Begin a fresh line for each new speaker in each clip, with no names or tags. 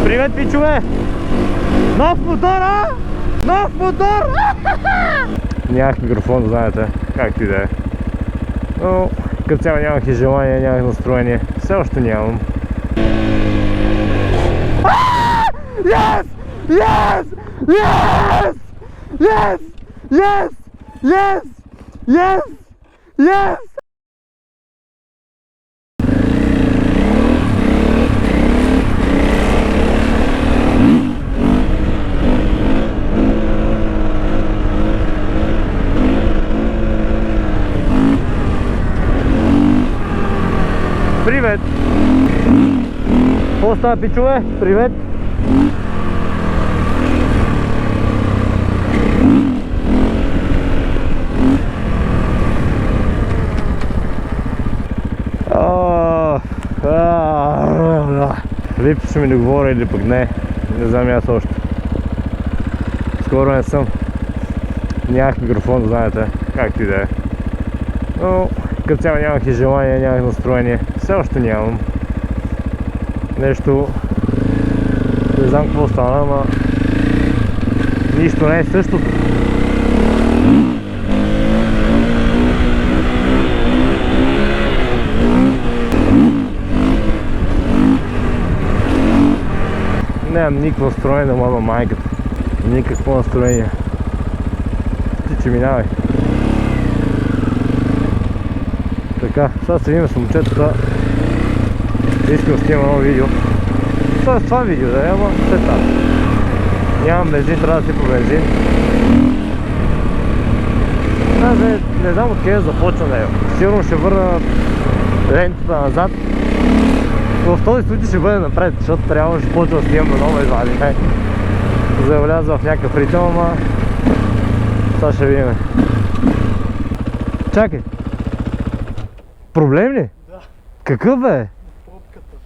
Привет, пичове! Нов мотор, а? Нов мотор! Нямах микрофон, знаете, както и да е. Но като цяло нямах и желание, нямах настроение. Все още нямам. Yes! Yes! Yes! Yes! Yes! Yes! Yes! Yes! Привет! Какво става, пичове? Привет! Липсваше ми да говоря или пък не знам аз още. Скоро не съм. Нямах микрофон, знаете, както и да е. Но като цяло нямах и желание, нямах настроение. Все още нямам. Нещо... Не знам какво стана, ама... Нищо не е същото. Нямам никакво настроение да мама майката. Никакво настроение. Ти че минавай. Така, сега се видим с момчетата. Искам да снимам едно видео. Това видео да е, ама след това. Нямам бензин, трябва да си по бензин. Не знам откъде да започна да е. Сигурно ще върна лентата назад. Но в този случай ще бъде напред, защото трябва ще почва да снимам на нова извадиме. За да вляза в някакъв ритъм, ама... Сега ще видим. Чакай! Проблем ли?
Да.
Какъв бе?
Пробката.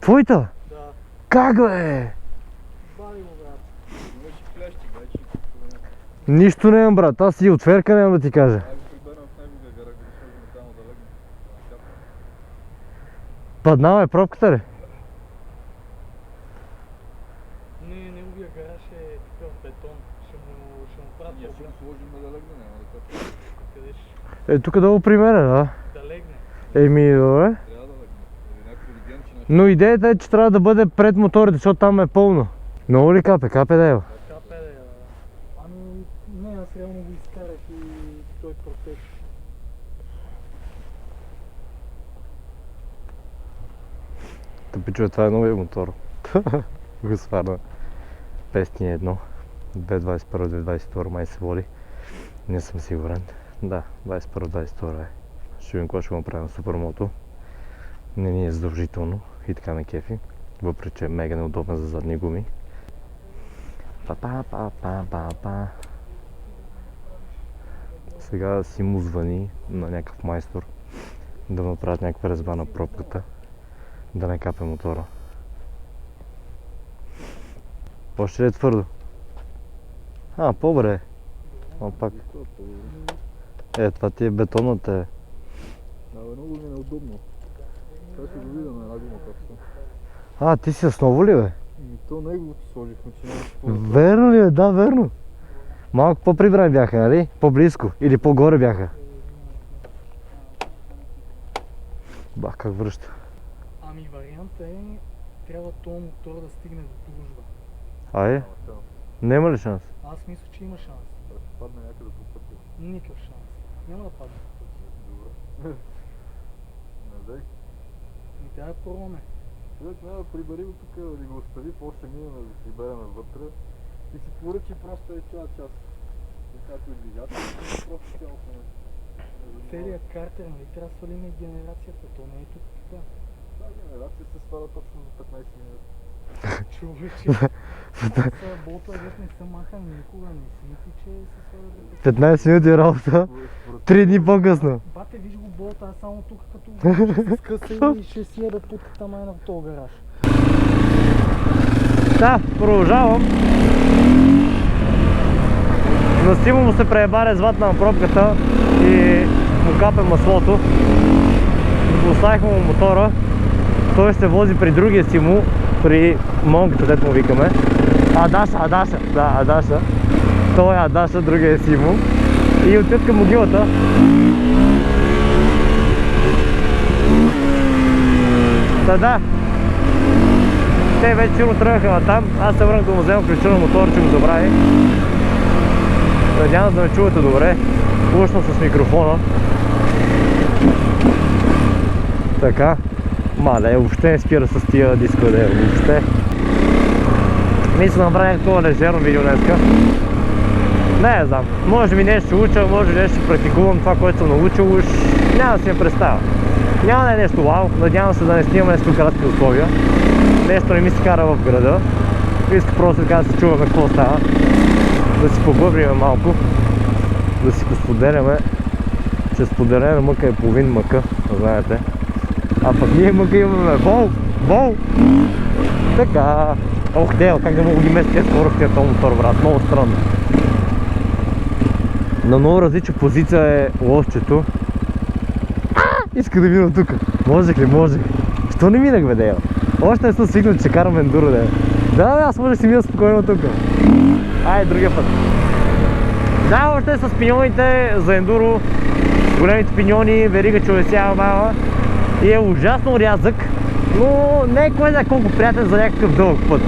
Твоята?
Да.
Как бе?
Бави го, брат. Имаш и клещи, вече.
Нищо не имам, брат. Аз и отверка нямам да ти кажа. Паднала е пробката ли?
Не, неговия гараж е такъв бетон. Ще му правят
Ние ще
проблем.
го сложим да легне, няма да капи.
Къде ще?
Е, тук долу при мен, да?
Да легне.
Еми, добре.
Трябва да легне. Или някакво легенче нещо.
Но идеята е, че трябва да бъде пред моторите, защото там е пълно. Много ли капе? Капе да е.
Капе да. Ами, не, аз реално го изкарах и той протече.
Пичове, това е новия мотор. Го сварна. 501. 2021-2022 май се води. Не съм сигурен. Да, 21-22 е. Ще видим какво ще го направим на супермото. Не ни е задължително и така на кефи. Въпреки че е мега неудобна за задни гуми. Па. Сега си му звъни на някакъв майстор да му направят някаква резба на пробката. Да не капе мотора. Още ли е твърдо? По-добре. Пак. Това ти е бетонната е.
Много ми е неудобно. Сега ще го видя на една гума как са.
Ти си с ново ли бе?
И то неговото сложихме, че нямаше по...
Верно ли бе? Да, верно. Малко по-прибрани бяха, нали? По-близко. Или по-горе бяха. Бах, как връща.
Ами вариантът е, трябва този мотор да стигне до дружба.
Нема ли шанс?
Аз мисля, че има шанс.
Да ще падне някъде по пътя.
Никакъв шанс. Няма да падне.
Добре. Не дай.
И трябва да пробваме.
Човек трябва да прибери го тук, да го остави, после ние да си береме вътре. И си поръчи просто е цяла част. Както е двигател, просто цялото нещо.
Целият картер, нали трябва да свалим и генерацията, то не е тук така.
Да, генерация се сваля точно за 15 минути.
Човече, болтове не са махани никога, не си мисли, че се сваля за
15 минути работа. 3 дни по-късно.
Бате, виж го болта, аз само тук като ще се скъса и ще си ебе путката майна в този гараж.
Да, продължавам. На Симо му се прееба резвата на пробката и му капе маслото. Оставихме му мотора. Той ще се вози при другия Симо, при Монката, дето му викаме. Адаша, да, Адаша. Той е Адаша, другия е Симо. И отиват към могилата. Да. Те вече сигурно тръгнаха на там. Аз се върнах да му взема ключа на мотора, че го забрави. Надявам да ме чувате добре. Пушна с микрофона. Така. Мале, въобще не спира с тия дискове, въобще. Мисля да направя някакво лежерно видео днеска. Не знам, може би нещо ще уча, може би нещо ще практикувам това, което съм научил, уж няма да си я представя. Няма да е нещо вау, надявам се да не снимаме нещо в градски условия. Нещо не ми се кара в града. Иска просто така да се чуваме какво става. Да си поглъбриме малко. Да си посподеляме, че споделена мъка е половин мъка, знаете. А пък ние мъка имаме бол! Така. Ох, Дел, как да мога ги мести скоростия този мотор, брат, много странно. На много различна позиция е лошчето. Иска да мина тук. Можех ли? Можех. Що не минах, бе, Дейл? Още не съм свикнал, че карам ендуро, Дейл. Да, аз може да си мина спокойно тук. Айде, другия път. Да, още с пиньоните за ендуро. Големите пиньони, верига човесява мала. И е ужасно рязък, но не е кой знае колко приятен за някакъв дълъг път.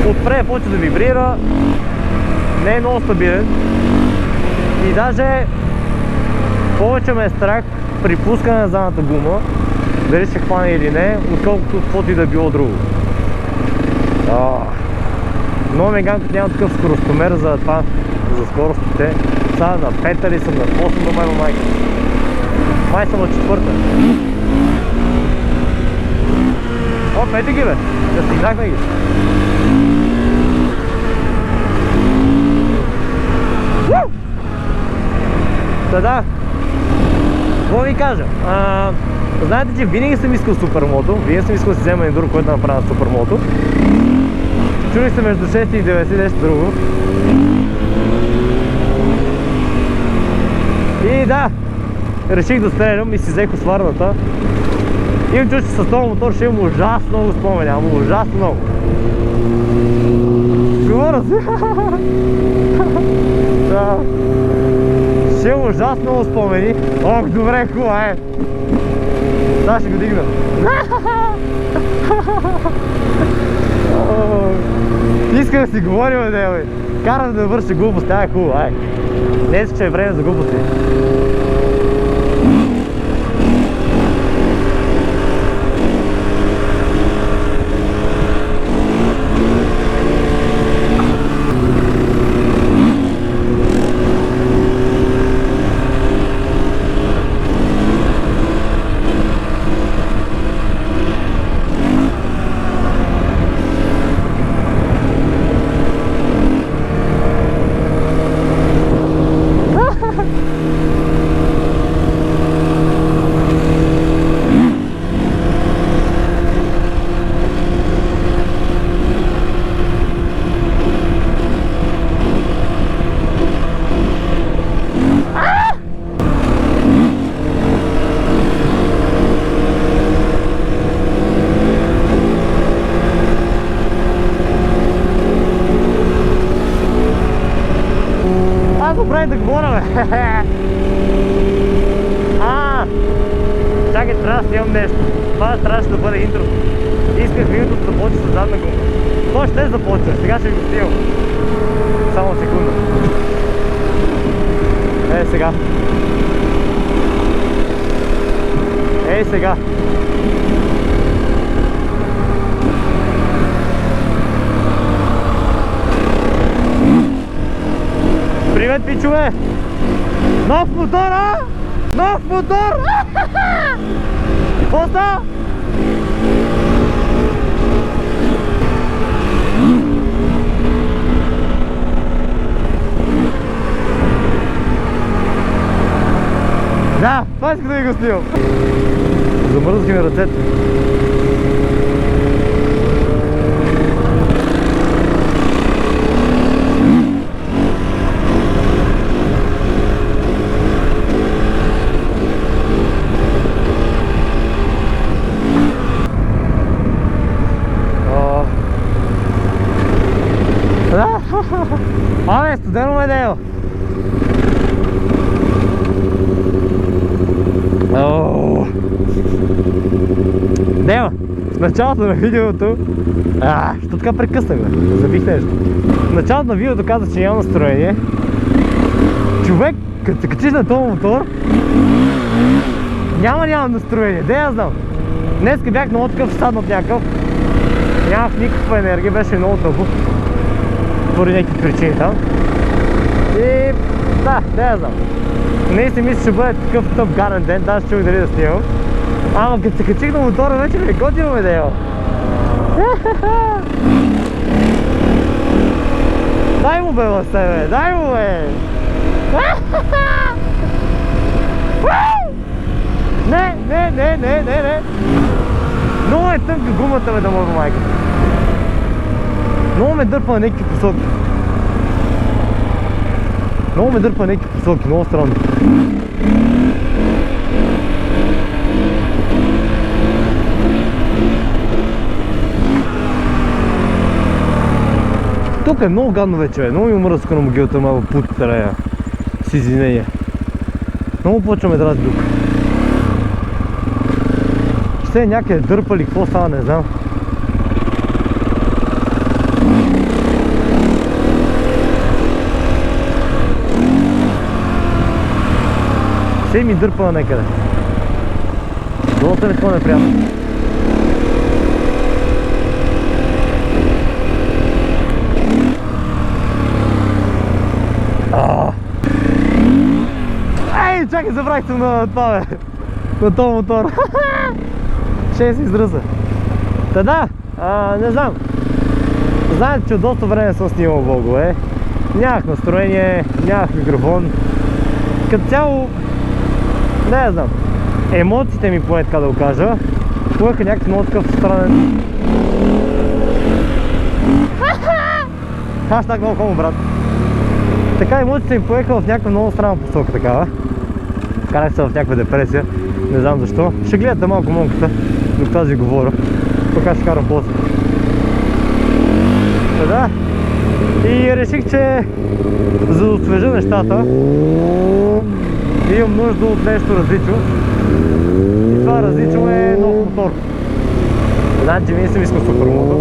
Отпред почва да вибрира, не е много стабилен и даже повече ме е страх при пускане на задната гума, дали ще хване или не, отколкото каквото и да било друго. Много ме гам, като няма такъв скоростомер за това, за скоростите. Сега на 5 или съм на 8 до мен, майка. Май съм на 4. О, пейте ги, бе! Да стигнахме ги! Да. Какво ви кажа? Знаете, че винаги съм искал супермото. Винаги съм искал да си взема ендуро, който да направя на супермото. Чули се между 6 и 90 нещо друго. И да, реших да стрелям и си взех сварната. Имам чуш, че с този мотор ще имам ужасно много спомени, ама ужасно много. Говоря си. Да. Ще имам ужасно много спомени. Ох, добре, хубаво, Да, ще го дигна. Искам да си говорим, бе. Карам да върши глупости, хубаво, Днес ще е време за глупости. Добре да говоря, бе. Чакай, трябва да снимам нещо. Това трябваше да бъде интро. Исках видеото да започне с задна гума. То ще започне, сега ще ви го снимам. Само секунда. Сега. Сега. Привет, пичове! Нов мотор, Нов мотор! Какво става? Да, това искам да ви го снимам. Замръзнаха ми ръцете. Абе, студено ме део! Део, в началото на видеото... що така прекъснах, бе? Забих нещо. В началото на видеото казах, че нямам настроение. Човек, като се качиш на този мотор, нямам настроение. Де я знам? Днеска бях много такъв саднат някакъв. Нямах никаква енергия, беше много тъпо. Поради някакви причини там. И да, я знам. Не си мисля, че бъде такъв тъп гарен ден, даже чух дали да снимам. Ама като се качих на мотора, вече ми е готино, бе, део. Дай му, бе, във себе, дай му, бе. Не. Много е тънка гумата, бе, да мога майка. Много ме дърпа на някакви посоки. Много странно. Тук е много гадно вече, бе. Много ми умръска на могилата, малко пут тарая. С извинение. Много почваме да раздук. Ще е някъде дърпали, какво става, не знам. Ще ми дърпа на некъде. Долата ми това неприятно. Ей, чакай, забравих съм на това, бе. На този мотор. Ще се издръса. Та да, не знам. Знаете, че от доста време съм снимал влогове. Нямах настроение, нямах микрофон. Като цяло, не знам. Емоциите ми, поне така да го кажа, поеха някакъв много такъв странен... Хаштаг много хомо, брат. Така емоциите ми поеха в някаква много странна посока такава. Карах се в някаква депресия, не знам защо. Ще гледате малко монката, докато аз ви говоря. Тук аз ще карам после. Да. И реших, че за да освежа нещата, имам нужда от нещо различно. И това различно е нов мотор. Знаете, че вие съм искал супермотор.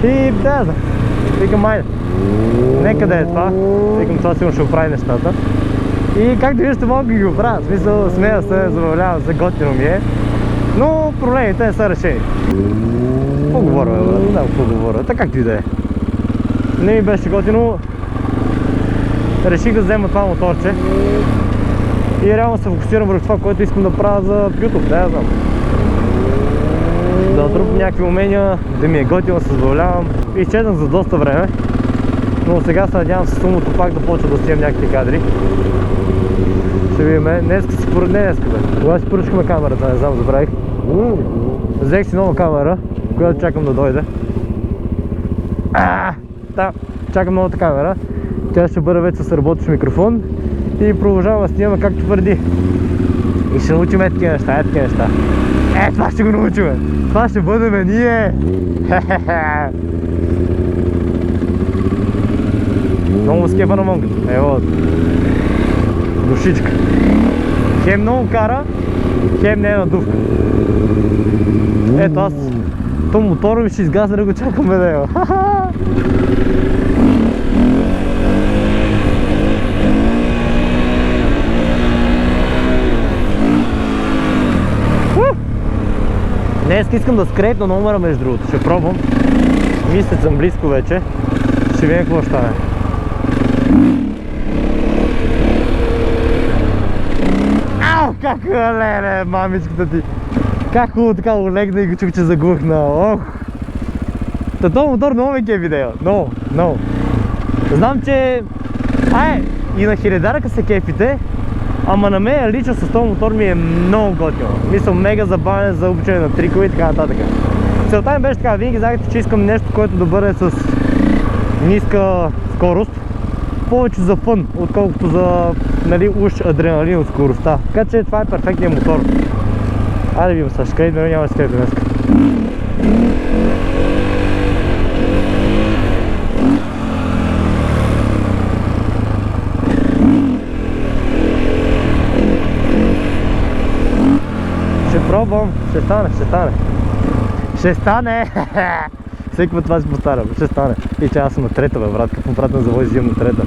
И да, знам. Викам, айде. Нека да е това. Викам, това сигурно ще оправи нещата. И както виждате, малко ги оправя. В смисъл, смея се, забавлявам се, готино ми е. Но проблемите не са решени. Поговоря, бе, брат. Да, поговоря. Така както и да е. Не ми беше готино. Реших да взема това моторче. И реално се фокусирам върху това, което искам да правя за YouTube. Да, я знам. Да натрупам някакви умения, да ми е готино, да се забавлявам. Изчезнах за доста време. Но сега се надявам с сумото пак да почва да снимам някакви кадри. Ще видим. Днеска си бе. Кога си поръчкаме камерата, не знам, забравих. Взех си нова камера, която чакам да дойде. Да, чакам новата камера. Тя ще бъде вече с работещ микрофон. И продължаваме да снимаме както преди. И ще научим такива неща, това ще го научим. Това ще бъдем ние. Много скепа на монката. Ево. Душичка. Хем много кара, хем не е надувка. Ето аз. То мотора ми ще изгасне да го чакаме да ева. Днес искам да скрепна номера, между другото. Ще пробвам. Мисля, съм близко вече. Ще видим какво ще стане. Ау, как леле, мамичката ти. Как хубаво така олегна и го чух, че заглухна. Ох. Та този мотор много ме кефи, дея. Много. Знам, че... и на хилядаръка се кефите. Ама на мен лично с този мотор ми е много готино. Мисля, мега забавен за обучение на трикове и така нататък. Целта ми беше така, винаги знаете, че искам нещо, което да бъде с ниска скорост. Повече за фън, отколкото за, нали, уж адреналин от скоростта. Така че това е перфектният мотор. Айде видим сега, скрейт, но няма скрейт днес. ще стане, ще стане. Ще стане! Всеки път това си повтарям, ще стане. И че аз съм на трета, бе, брат, като обратно завой взимам на трета.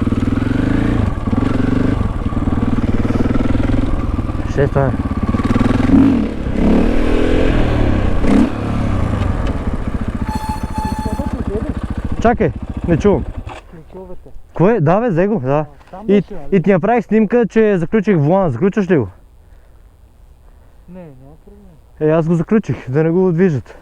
Ще стане. Чакай, не чувам.
Ключовете.
Кое? Да, бе, взе го, да.
Там
И
беше, нали?
ти направих снимка, че заключих волана. Заключваш ли го?
Не, няма проблем.
Аз го заключих, да не го движат.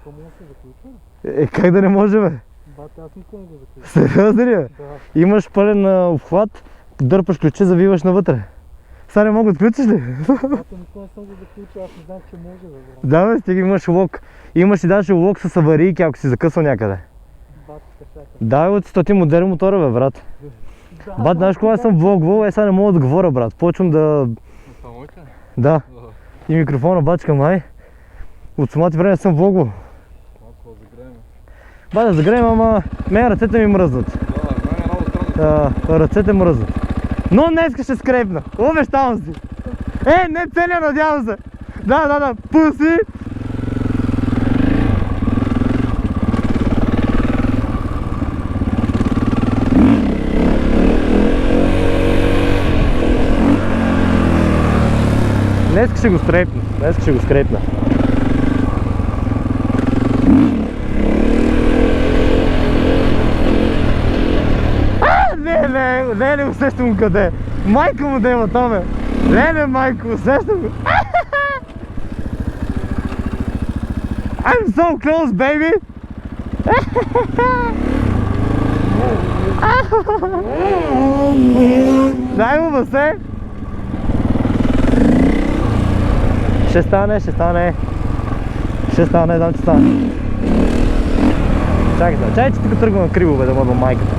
То може да се заключва.
Как да не може, бе?
Бате, аз никога не го заключвам.
Сериозно ли, бе?
Да.
Имаш пълен обхват, дърпаш ключа, завиваш навътре. Сега не мога да отключиш ли?
Бате, никога не съм го заключил, аз не знам, че може да брат.
Да, бе, стига имаш лок. Имаш и даже лок с аварийки, ако си закъсал някъде.
Бате, така.
Да, бе, от 100 модерен мотора, бе, брат.
Да,
Бат, знаеш кога съм влогвал, сега не мога да говоря, брат. Почвам да...
Само ли?
Да. И микрофона бачка май. От самото време съм влогвал.
Малко загреем.
Бат, да загреем, ама мен ръцете ми мръзнат.
Да, мен е много странно.
Ръцете мръзнат. Но днеска ще скрепна. Обещавам си. Не целия, надявам се. Да. Пуси. Днеска ще го скрепна. Не усещам го къде. Майка му дева там е. Не, майко, усещам го. I'm so close, baby. Дай му басе. Ще стане. Ще стане, дам че стане. Чакай, че тук тръгвам криво, бе, да мъдвам майката.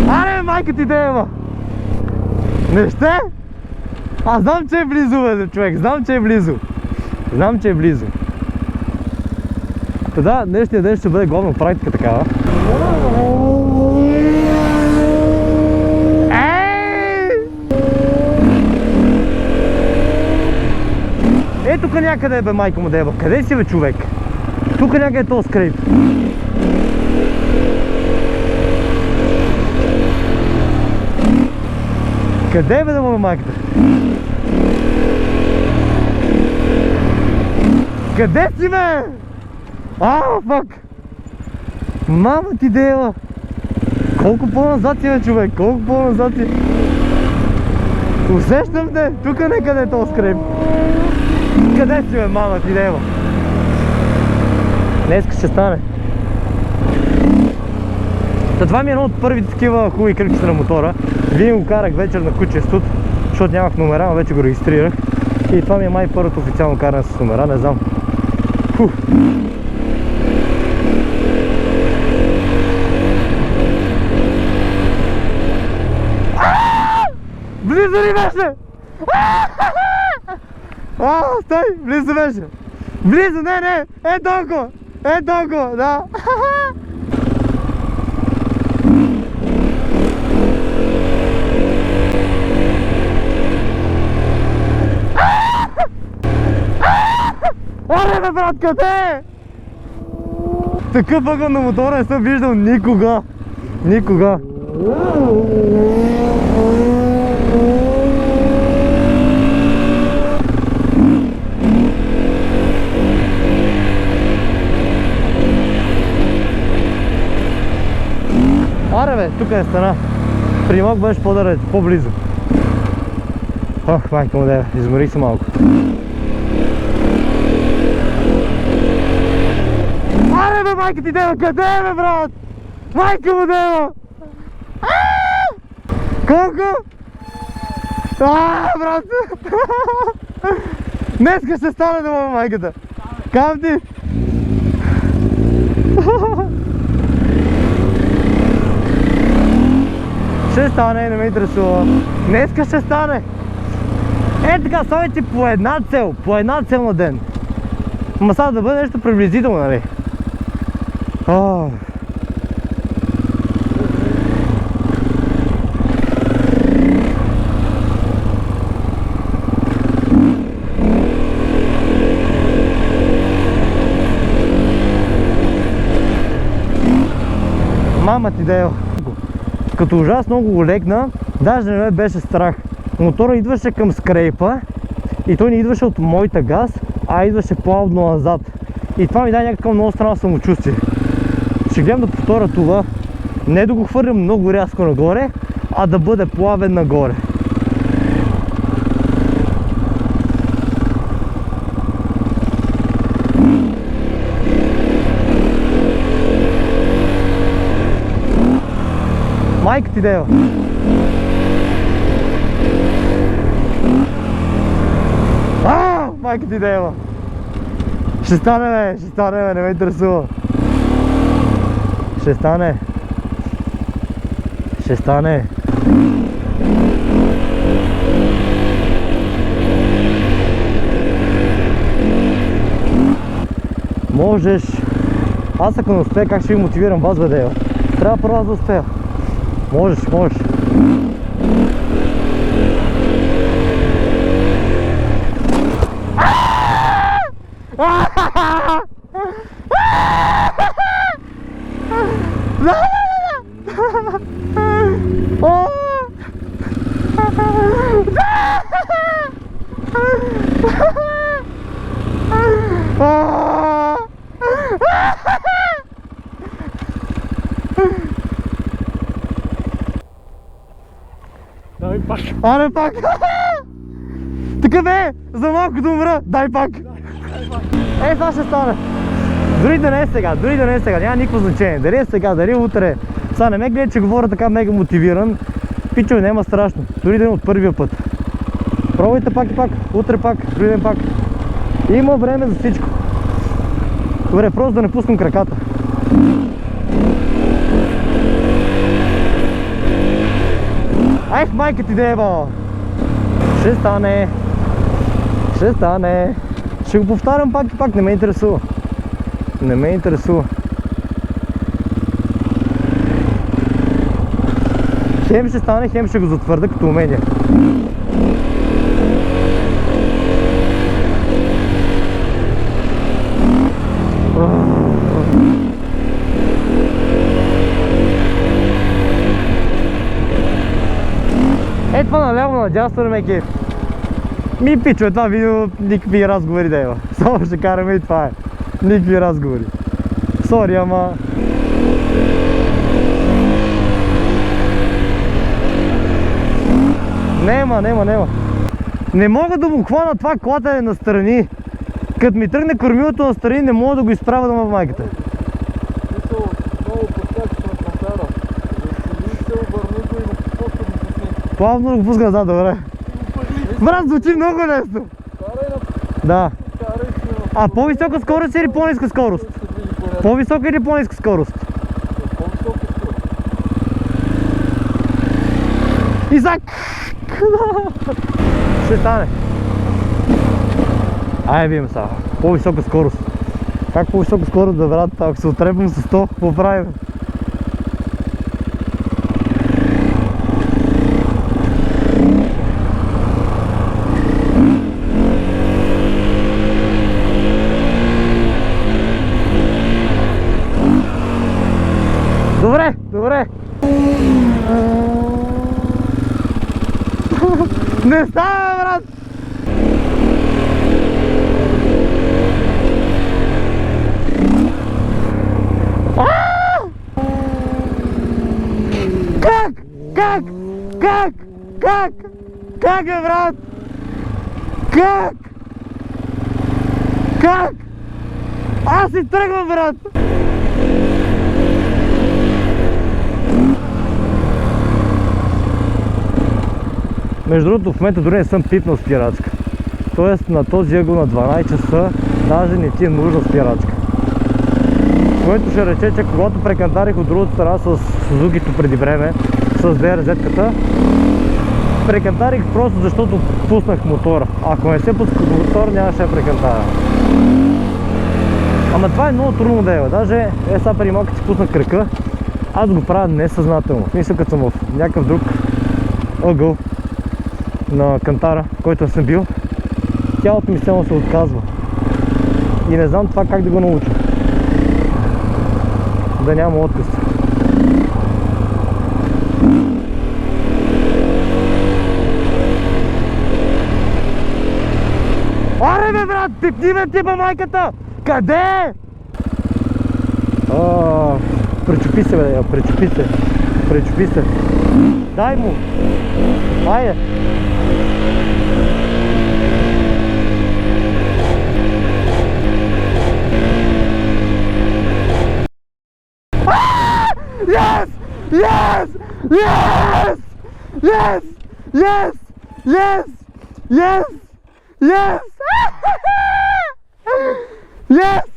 Аре, майка ти дева! Не ще? Аз знам, че е близо, бе, човек, знам, че е близо. Да, днешния ден ще бъде главна практика такава. Тук някъде е, бе, майка му дева. Къде си, бе, човек? Тук някъде е този скрейп. Къде е, бе, да му, майката? Къде си, бе? Фак! Мама ти дева! Колко по-назад си, бе, човек? Колко по-назад си? Усещам те! Тук некъде е този скреп. Къде си, бе, мама ти дева? Днеска ще стане. Това ми е едно от първите такива хубави кръгчета на мотора. Вие го карах вечер на куче студ, защото нямах номера, но вече го регистрирах. И това ми е май първото официално каране с номера, не знам. Близо ли беше? Стой! Близо беше! Близо, не! Е толкова! Да! Аре, бе, брат, къде? Такъв въгъл на мотора не съм виждал никога! Аре, бе, тук е стена. При малко беше по-близо. Ох, майка му дева, изморих се малко. Аре, бе, майка ти дева, къде е, бе, брат? Майка му дева! Колко? Брат! Днеска ще стане дома, майката. Кам ти? Ще стане, не ме интересува. Днеска ще стане. Така, съвети по една цел на ден. Ма сега да бъде нещо приблизително, нали? А. Мама ти да е. Като ужасно го легна, даже не ме беше страх. Мотора идваше към скрейпа и той не идваше от моята газ, а идваше плавно назад. И това ми даде някакво много странно самочувствие. Ще гледам да повторя това. Не да го хвърлям много рязко нагоре, а да бъде плавен нагоре. Майка ти дева! Майка ти дева! Ще стане, не ме интересува. Ще стане. Ще стане. Можеш. Аз ако не успея, как ще ви мотивирам вас, бе, дева? Трябва първо аз да успея. Можеш.
Дай пак.
Аре пак! Така бе! За малко да умра! Дай пак! Това ще стане! Дори да не е сега, няма никакво значение. Дали е сега, дали е утре. Сега не ме гледа, че говоря така мега мотивиран. Пичо, няма страшно. Дори да е от първия път. Пробвайте пак и пак, утре пак, други ден пак. Има време за всичко. Добре, просто да не пускам краката. Ай, майка ти дева! Ще стане! Ще го повтарям пак и пак, не ме интересува. Хем ще стане, хем ще го затвърда като умение. Това наляво надясно не ме кефи. Ми пичо, това видео никакви разговори да има. Само ще караме и това е. Никакви разговори. Сори, ама... Нема. Не мога да му хвана това клатене настрани. Като ми тръгне кормилото настрани, не мога да го изправя дома в майката.
Много подскачаш на пантера. Да се обърни го и го просто го пусни.
Плавно да го пуска назад, добре. Брат, звучи много лесно. Да. А по-висока скорост или по-ниска скорост? По-висока или по-ниска скорост?
По-висока скорост.
Изак! Ще стане. Ай, видим сега. По-висока скорост. Как по-висока скорост, да, брат? Ако се отрепвам с 100, какво правим? Добре. Не става, брат! Как е, брат? Как? Аз си тръгвам, брат! Между другото, в момента дори не съм пипнал спирачка. Тоест на този ъгъл на 12 часа даже не ти е нужна спирачка. Което ще рече, че когато прекантарих от другата страна с Сузукито преди време, с DRZ-ката, прекантарих просто защото пуснах мотора. Ако не се пусках мотор, нямаше да прекантаря. Ама това е много трудно да е. Даже сега преди малко си пусна кръка. Аз го правя несъзнателно. В смисъл, като съм в някакъв друг ъгъл на кантара, който съм бил, тялото ми само се отказва. И не знам това как да го науча. Да няма отказ. Аре бе брат, пипни ме ти бе майката! Къде? Пречупи се бе, пречупи се. Пречупи се. Дай му! Айде! Yes! Yes! Yes! Yes! Yes! Yes! Yes! Yes! Yes!